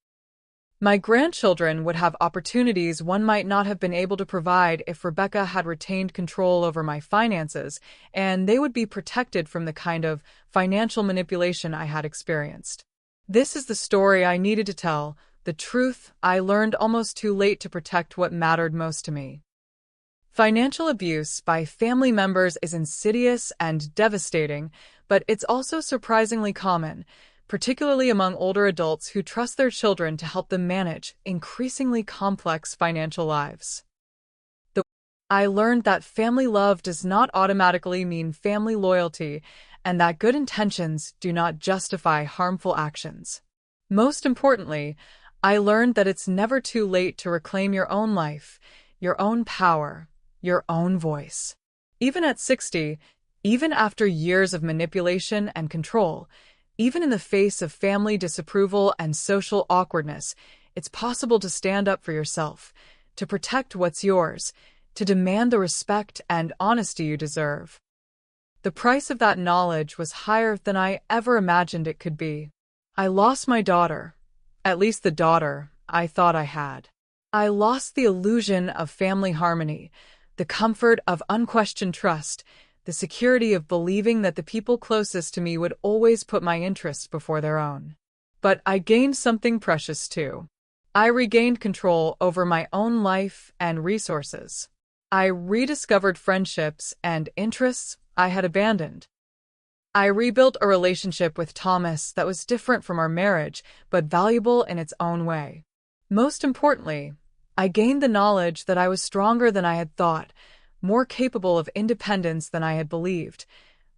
Speaker 1: My grandchildren would have opportunities one might not have been able to provide if Rebecca had retained control over my finances, and they would be protected from the kind of financial manipulation I had experienced. This is the story I needed to tell, the truth I learned almost too late to protect what mattered most to me. Financial abuse by family members is insidious and devastating, but it's also surprisingly common, particularly among older adults who trust their children to help them manage increasingly complex financial lives. I learned that family love does not automatically mean family loyalty, and that good intentions do not justify harmful actions. Most importantly, I learned that it's never too late to reclaim your own life, your own power, your own voice. Even at 60, even after years of manipulation and control, even in the face of family disapproval and social awkwardness, it's possible to stand up for yourself, to protect what's yours, to demand the respect and honesty you deserve. The price of that knowledge was higher than I ever imagined it could be. I lost my daughter, at least the daughter I thought I had. I lost the illusion of family harmony, the comfort of unquestioned trust, the security of believing that the people closest to me would always put my interests before their own. But I gained something precious too. I regained control over my own life and resources. I rediscovered friendships and interests I had abandoned. I rebuilt a relationship with Thomas that was different from our marriage, but valuable in its own way. Most importantly, I gained the knowledge that I was stronger than I had thought, more capable of independence than I had believed,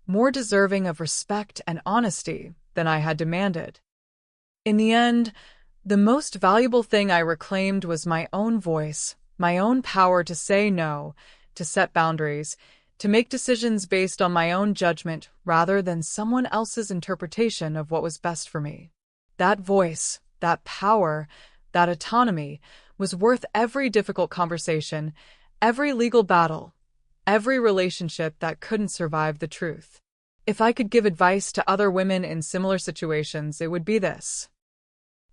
Speaker 1: more deserving of respect and honesty than I had demanded. In the end, the most valuable thing I reclaimed was my own voice, my own power to say no, to set boundaries, to make decisions based on my own judgment rather than someone else's interpretation of what was best for me. That voice, that power, that autonomy was worth every difficult conversation, every legal battle, every relationship that couldn't survive the truth. If I could give advice to other women in similar situations, it would be this.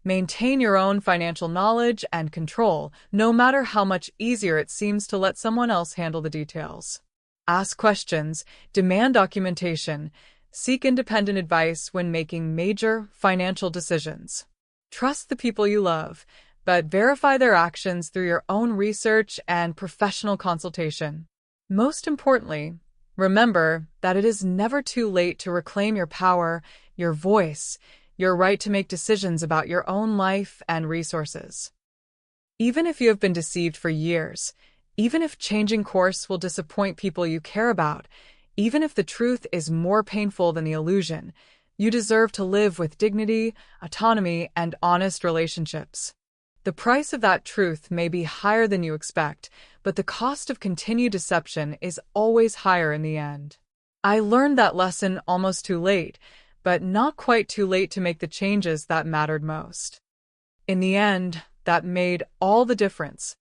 Speaker 1: Maintain your own financial knowledge and control, no matter how much easier it seems to let someone else handle the details. Ask questions, demand documentation, seek independent advice when making major financial decisions. Trust the people you love, but verify their actions through your own research and professional consultation. Most importantly, remember that it is never too late to reclaim your power, your voice, your right to make decisions about your own life and resources. Even if you have been deceived for years, even if changing course will disappoint people you care about, even if the truth is more painful than the illusion, you deserve to live with dignity, autonomy, and honest relationships. The price of that truth may be higher than you expect, but the cost of continued deception is always higher in the end. I learned that lesson almost too late, but not quite too late to make the changes that mattered most. In the end, that made all the difference.